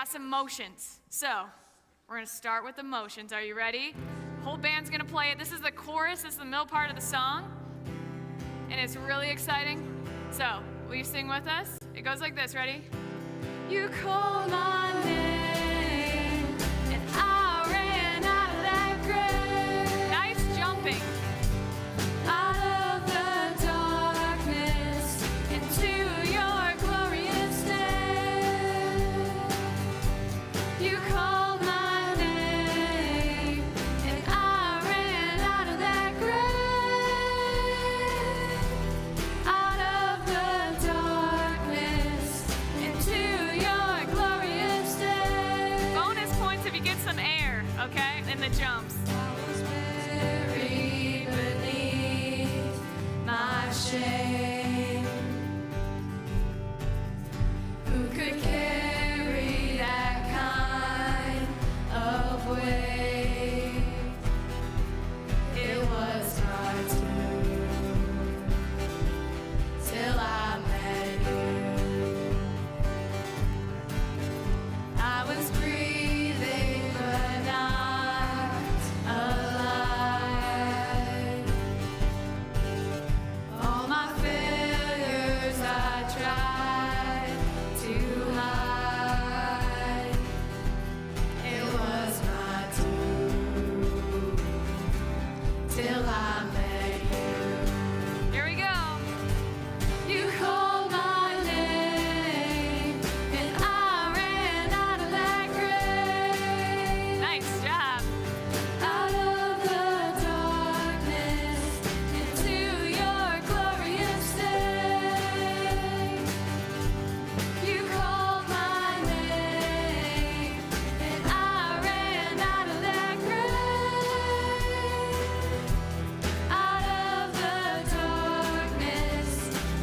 got some motions. So we're going to start with the motions. Are you ready? Whole band's going to play it. This is the chorus. This is the middle part of the song. And it's really exciting. So will you sing with us? It goes like this. Ready? You call my name, and I ran out of that grave. Nice jumping. Out of the darkness into your glorious day. You called my name, and I ran out of that grave. Out of the darkness into your glorious day. Bonus points if you get some air, okay, in the jumps. I was buried beneath my shame. Who could carry that kind of weight? It was hard to till I met you. I was breathing but not alive. All my failures I tried to hide. It was not true till I met you. Here we go. You called my name, and I ran out of that grave. Nice job. Out of the darkness into your glorious day. You called my name, and I ran out of that grave. Out of the darkness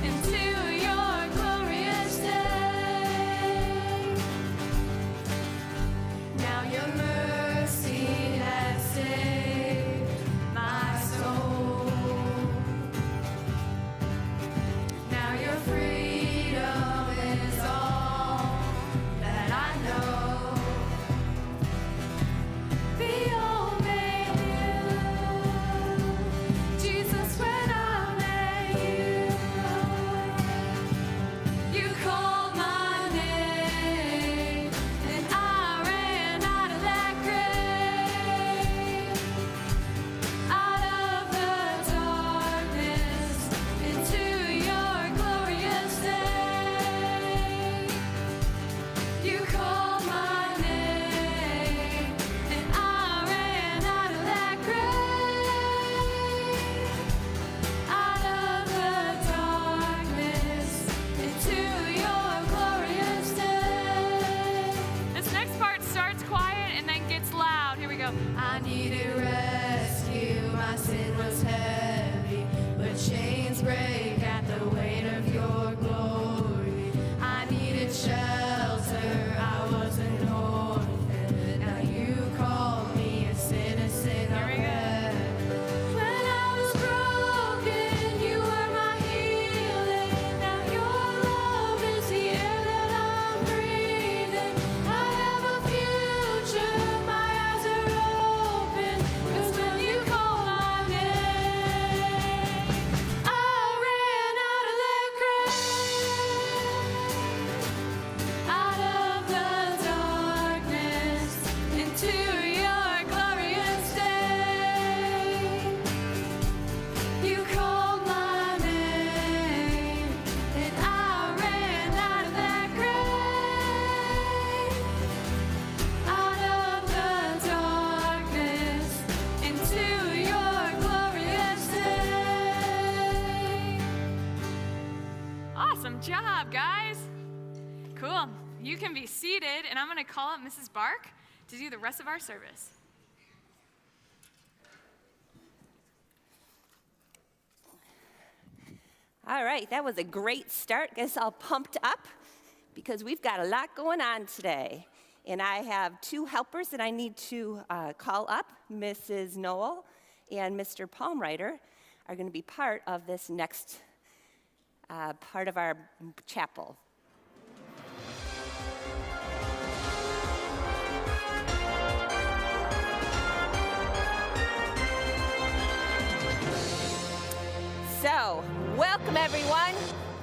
into your glorious day. Now your mercy has saved my soul. Now your freedom is all that I know. The old made new. Jesus, when I met you, you called my name, and I ran out of that grave. Out of the darkness into your glorious day. You called my name, and I ran out of that grave. Out of the darkness into your glorious day. This next part starts quiet and then gets loud. Here we go. I needed rescue, my sin was heavy, but chains break at the weight of your glory. I needed shelter, I was an orphan. Now you called me a citizen of heaven. When I was broken, you were my healing. Now your love is the air that I'm breathing. I have a future, my eyes are open. 'Cause when you call my name, I ran out of that grave. Out of the darkness into your glorious day. You called my name, and I ran out of that grave. Out of the darkness into your glorious day. Awesome job, guys. Cool. You can be seated, and I'm going to call up Mrs. Bark to do the rest of our service. All right, that was a great start. Guess all pumped up because we've got a lot going on today. And I have two helpers that I need to call up. Mrs. Noel and Mr. Palmreiter are going to be part of this next part of our chapel.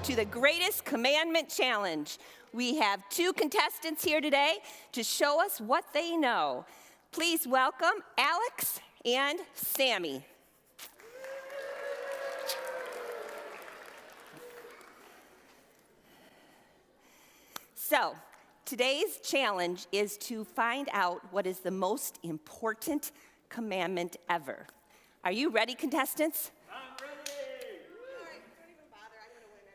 to the Greatest Commandment Challenge. We have 2 contestants here today to show us what they know. Please welcome Alex and Sammy. So, today's challenge is to find out what is the most important commandment ever. Are you ready, contestants? I'm ready. All right, don't even bother. I'm going to win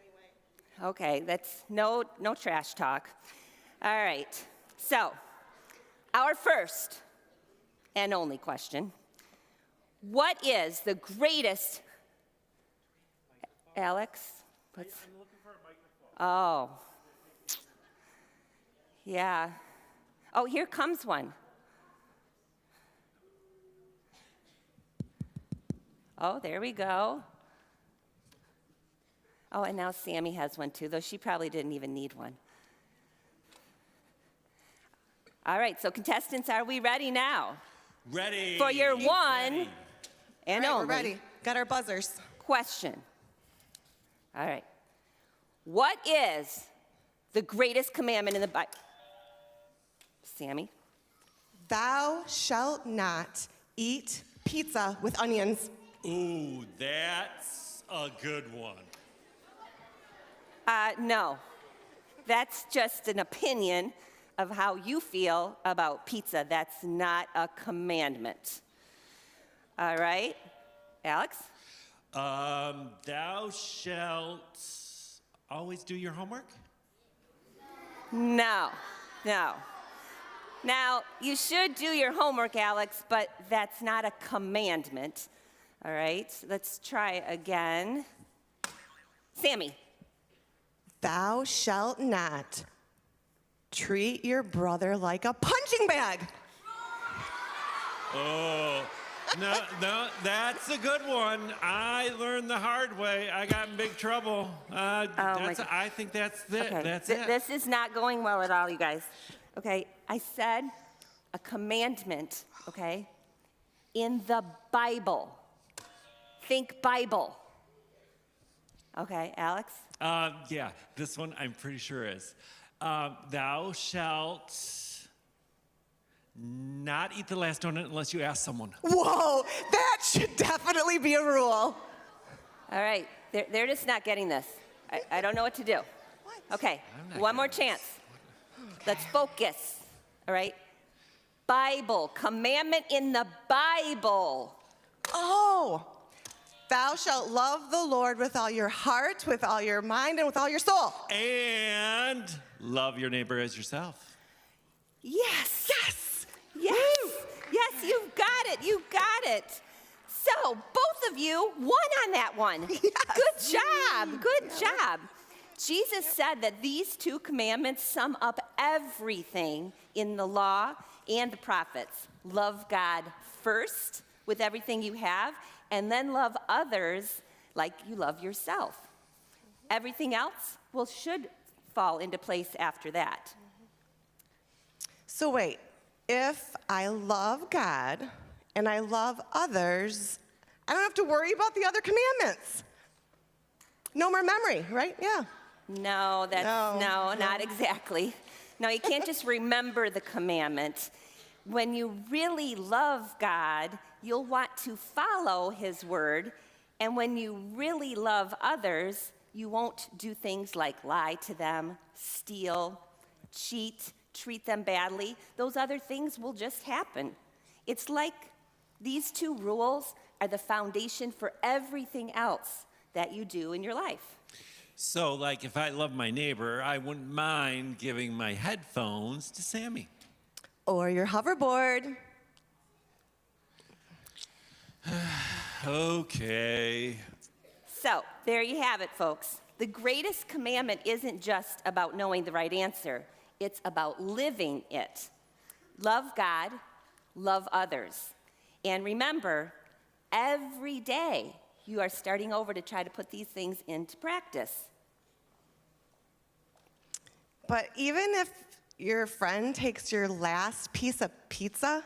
anyway. Okay, that's no trash talk. All right, so our first and only question. What is the greatest... Alex? I'm looking for a microphone. Oh. Yeah. Oh, here comes one. Oh, there we go. Oh, and now Sammy has one too, though she probably didn't even need one. All right, so contestants, are we ready now? Ready. For your one Ready. and All right, only we're ready. Got our buzzers. question. All right. What is the greatest commandment in the Bible? Sammy? Thou shalt not eat pizza with onions. Ooh, that's a good one. No. That's just an opinion of how you feel about pizza. That's not a commandment. All right. Alex? Thou shalt always do your homework? No. Now, you should do your homework, Alex, but that's not a commandment. All right, let's try again. Sammy. Thou shalt not treat your brother like a punching bag. Oh, no, that's a good one. I learned the hard way. I got in big trouble. my God. I think that's it. Okay, That's it. This is not going well at all, you guys. Okay, I said a commandment, okay, in the Bible. Think Bible. Okay, Alex? Yeah, this one I'm pretty sure is. Thou shalt not eat the last donut unless you ask someone. Whoa, that should definitely be a rule. All right, they're just not getting this. I don't know what to do. What? Okay, I'm not one more getting this. chance. Let's focus, all right? Bible, commandment in the Bible. Oh, thou shalt love the Lord with all your heart, with all your mind, and with all your soul. And love your neighbor as yourself. Yes. Yes. Yes, you've got it. You got it. So, both of you won on that one. Good job. Good job. Jesus said that these 2 commandments sum up everything in the law and the prophets. Love God first with everything you have, and then love others like you love yourself. Everything else, should fall into place after that. So wait, if I love God and I love others, I don't have to worry about the other commandments. No more memory, right? Yeah. No, No. not exactly. No, you can't just remember the commandment. When you really love God, you'll want to follow his word. And when you really love others, you won't do things like lie to them, steal, cheat, treat them badly. Those other things will just happen. It's like these 2 rules are the foundation for everything else that you do in your life. So, like, if I love my neighbor, I wouldn't mind giving my headphones to Sammy. Or your hoverboard. Okay. So, there you have it, folks. The greatest commandment isn't just about knowing the right answer, it's about living it. Love God, love others. And remember, every day you are starting over to try to put these things into practice. But even if your friend takes your last piece of pizza,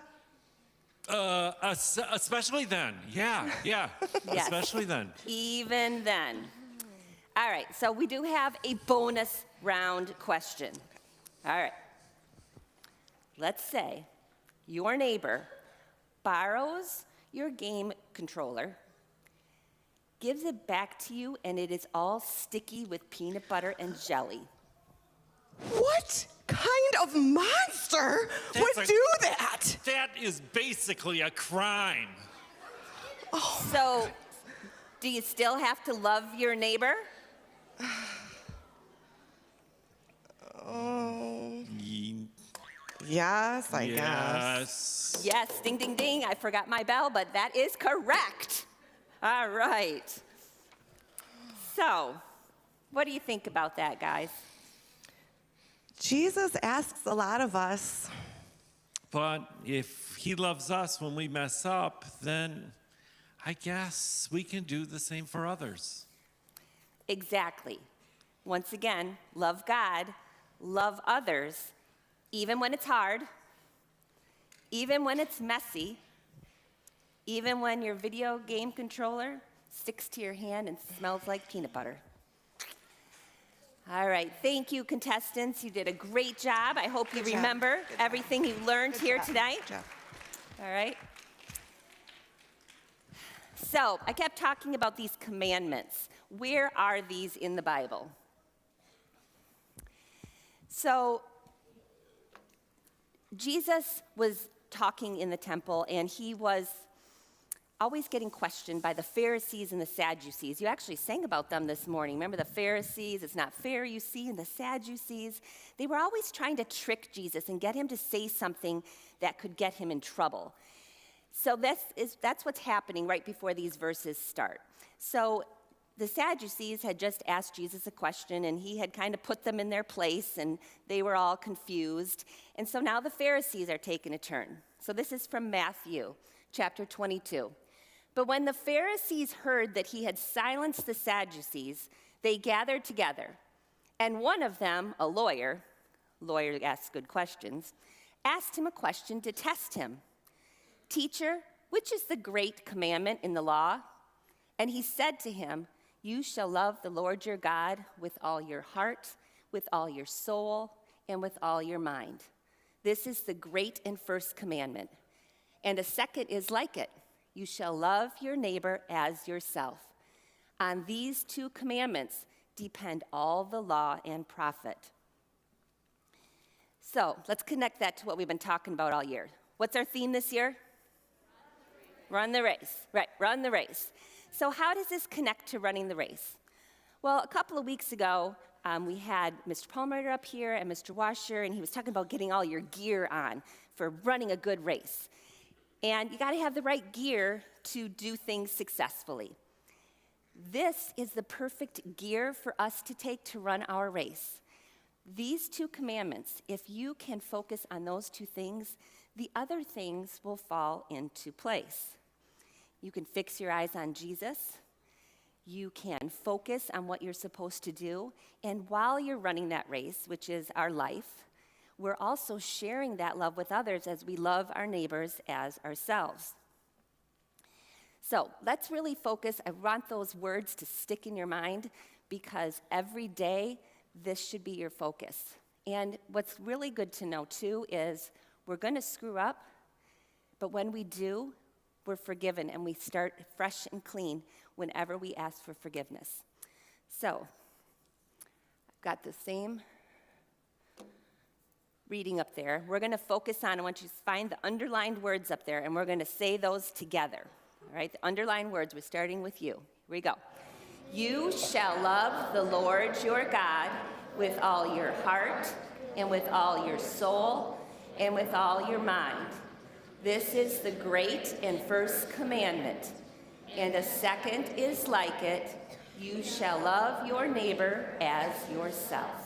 Especially then. Yeah. Yes. Especially then. Even then. All right, so we do have a bonus round question. All right. Let's say your neighbor borrows your game controller, gives it back to you, and it is all sticky with peanut butter and jelly. What kind of monster would do that? That is basically a crime. So, do you still have to love your neighbor? Yes, I guess. Yes. Yes, ding, ding, ding. I forgot my bell, but that is correct. All right. So, what do you think about that, guys? Jesus asks a lot of us. But if he loves us when we mess up, then I guess we can do the same for others. Exactly. Once again, love God, love others, even when it's hard, even when it's messy, even when your video game controller sticks to your hand and smells like peanut butter. All right, thank you, contestants. You did a great job. I hope you Good job. remember Good job. everything you learned Good here job. tonight. Good job. All right. So, I kept talking about these commandments. Where are these in the Bible? So, Jesus was talking in the temple, and he was always getting questioned by the Pharisees and the Sadducees. You actually sang about them this morning. Remember the Pharisees, it's not fair, you see, and the Sadducees. They were always trying to trick Jesus and get him to say something that could get him in trouble. So that's what's happening right before these verses start. So the Sadducees had just asked Jesus a question, and he had kind of put them in their place, and they were all confused. And so now the Pharisees are taking a turn. So this is from Matthew chapter 22. But when the Pharisees heard that he had silenced the Sadducees, they gathered together. And one of them, a lawyer asks good questions, asked him a question to test him. Teacher, which is the great commandment in the law? And he said to him, you shall love the Lord your God with all your heart, with all your soul, and with all your mind. This is the great and first commandment. And a second is like it. You shall love your neighbor as yourself. On these two commandments depend all the law and prophet. So let's connect that to what we've been talking about all year. What's our theme this year? Run the race. Right, run the race. So how does this connect to running the race? Well, a couple of weeks ago, we had Mr. Palmer up here and Mr. Washer, and he was talking about getting all your gear on for running a good race. And you got to have the right gear to do things successfully. This is the perfect gear for us to take to run our race. These two commandments, if you can focus on those two things, the other things will fall into place. You can fix your eyes on Jesus. You can focus on what you're supposed to do. And while you're running that race, which is our life, we're also sharing that love with others as we love our neighbors as ourselves. So let's really focus. I want those words to stick in your mind because every day this should be your focus. And what's really good to know too is we're going to screw up, but when we do, we're forgiven and we start fresh and clean whenever we ask for forgiveness. So I've got the same reading up there. We're going to focus on, I want you to find the underlined words up there, and we're going to say those together. All right, the underlined words, we're starting with you. Here we go. You shall love the Lord your God with all your heart and with all your soul and with all your mind. This is the great and first commandment. And a second is like it. You shall love your neighbor as yourself.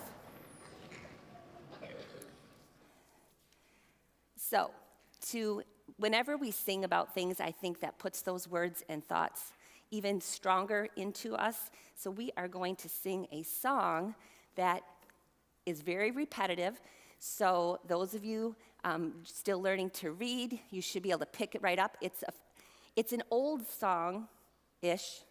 So, whenever we sing about things, I think that puts those words and thoughts even stronger into us. So we are going to sing a song that is very repetitive. So those of you still learning to read, you should be able to pick it right up. It's an old song-ish,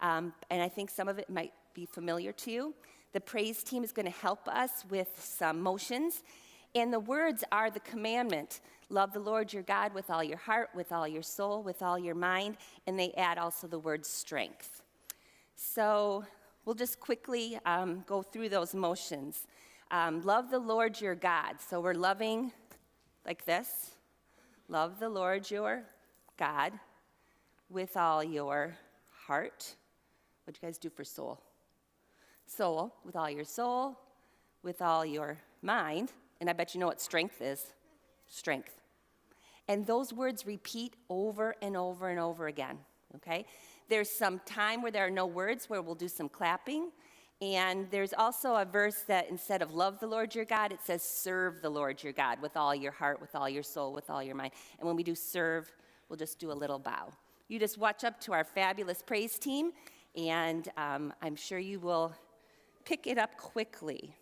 and I think some of it might be familiar to you. The praise team is going to help us with some motions. And the words are the commandment. Love the Lord your God with all your heart, with all your soul, with all your mind. And they add also the word strength. So we'll just quickly go through those motions. Love the Lord your God. So we're loving like this. Love the Lord your God with all your heart. What'd you guys do for soul? Soul, with all your soul, with all your mind. And I bet you know what strength is. Strength. And those words repeat over and over and over again, okay? There's some time where there are no words, where we'll do some clapping. And there's also a verse that instead of love the Lord your God, it says serve the Lord your God with all your heart, with all your soul, with all your mind. And when we do serve, we'll just do a little bow. You just watch up to our fabulous praise team, and I'm sure you will pick it up quickly.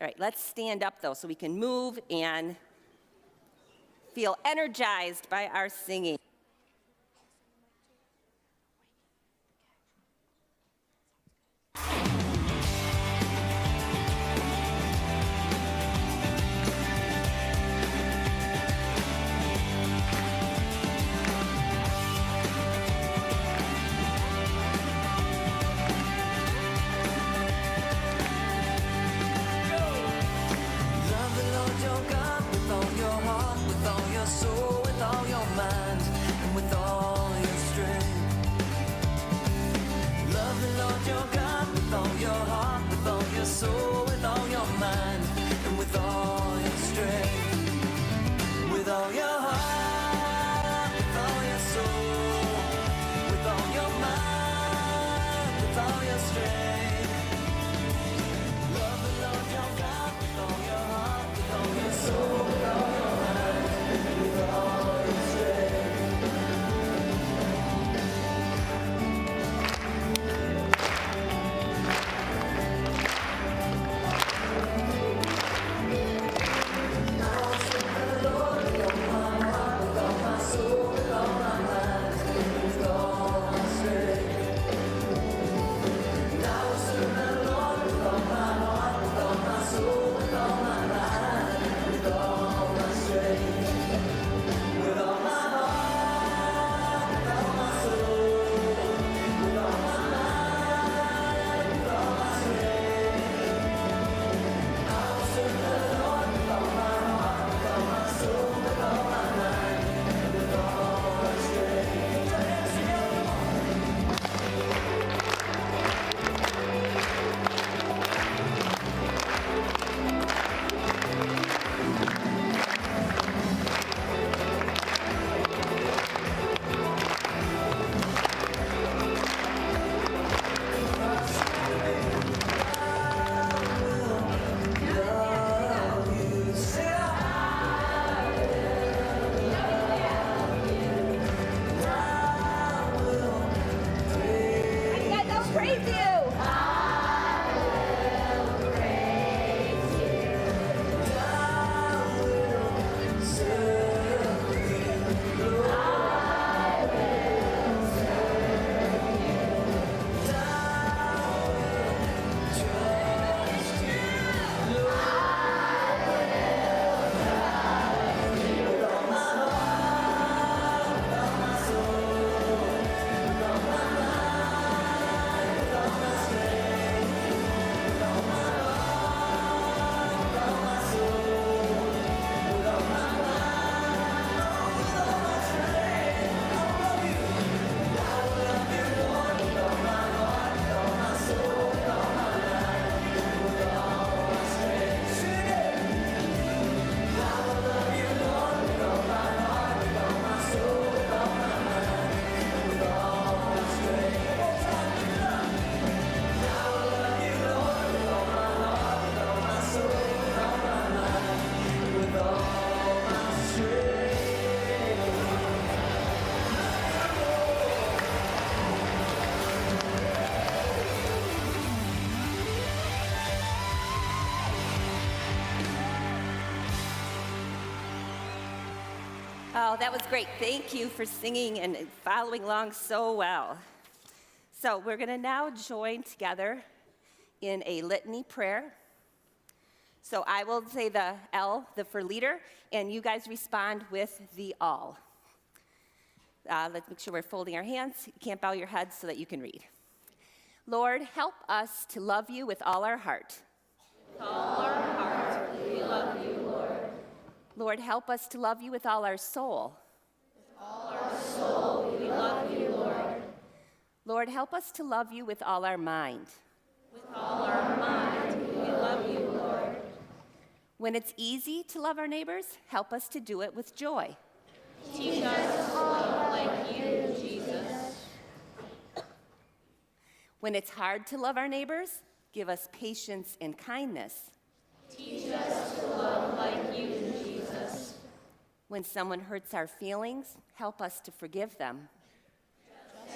All right, let's stand up, though, so we can move and feel energized by our singing. Love the Lord your God with all your heart, with all your soul, with all your mind, and with all your strength. Love the Lord your God with all your heart, with all your soul, with all your mind, and with all your strength. With all your heart, with all your soul, with all your mind, with all your strength. Love the Lord your God with all your heart, with all your soul, with all your mind, with all your strength. Guys, I'll praise you. Oh, that was great. Thank you for singing and following along so well. So we're going to now join together in a litany prayer. So I will say the L, the for leader, and you guys respond with the all. Let's make sure we're folding our hands. You can't bow your head so that you can read. Lord, help us to love you with all our heart. With all our heart, we love you, Lord. Lord, help us to love you with all our soul. With all our soul, we love you, Lord. Lord, help us to love you with all our mind. With all our mind, we love you, Lord. When it's easy to love our neighbors, help us to do it with joy. Teach us to love like you, Jesus. When it's hard to love our neighbors, give us patience and kindness. Teach us to love like you, Jesus. When someone hurts our feelings, help us to forgive them.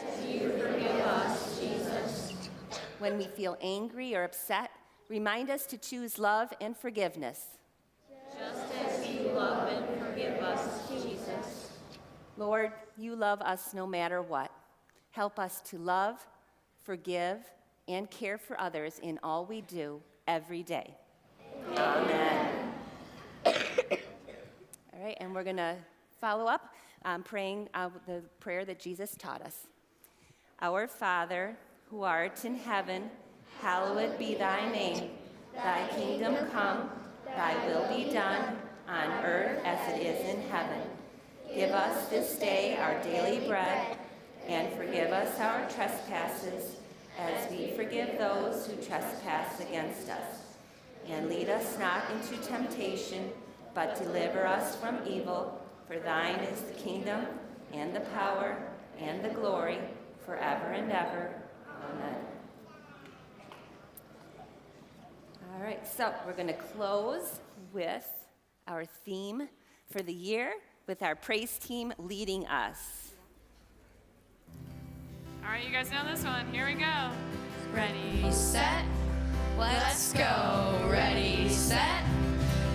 As you forgive us, Jesus. When we feel angry or upset, remind us to choose love and forgiveness. Just as you love and forgive us, Jesus. Lord, you love us no matter what. Help us to love, forgive, and care for others in all we do every day. Amen. All right, and we're going to follow up praying the prayer that Jesus taught us. Our Father, who art in heaven, hallowed be thy name. Thy kingdom come, thy will be done, on earth as it is in heaven. Give us this day our daily bread, and forgive us our trespasses, as we forgive those who trespass against us. And lead us not into temptation, but deliver us from evil. For thine is the kingdom, and the power, and the glory, forever and ever. Amen. All right, so we're going to close with our theme for the year, with our praise team leading us. All right, you guys know this one. Here we go. Ready, set, let's go. Ready, set,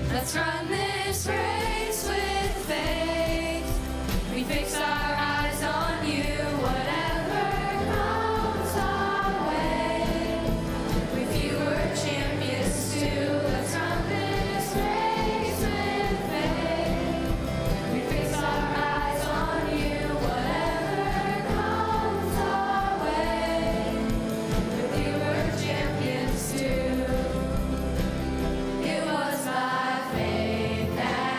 let's run this race with faith. We fix our eyes on you, whatever comes our way. With you we're champions too. Let's run this race with faith. We fix our eyes on you, whatever comes our way. With you we're champions too. It was by faith that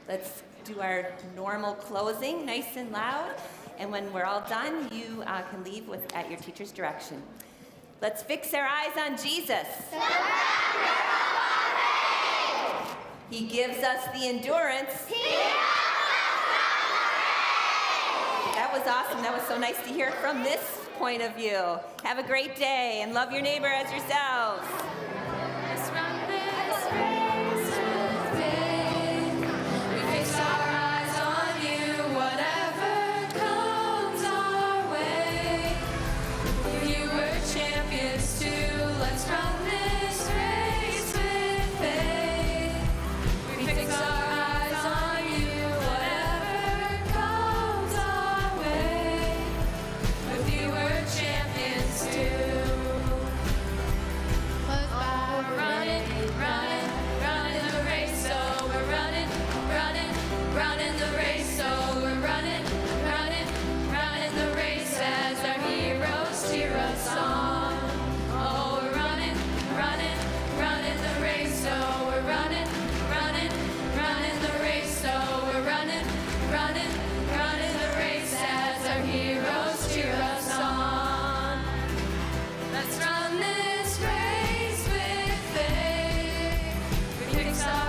Let's do our normal closing, nice and loud. And when we're all done, you can leave at your teacher's direction. Let's fix our eyes on Jesus. He gives us the endurance. That was awesome. That was so nice to hear from this point of view. Have a great day and love your neighbor as yourselves. Let's run this race with faith. We fix our eyes on you, whatever comes our way. You were champions too. Let's run this race with faith. We fix our eyes on you, whatever comes our way. With you we're champions too. We're running, running, running the race. So we're running, running, running the race. So we're running, running, running the race as our heroes cheer us on. Oh, we're running, running, running the race. So we're running, running, running the race. So we're running, running, running the race as our heroes cheer us on. Let's run this race with faith. We fix our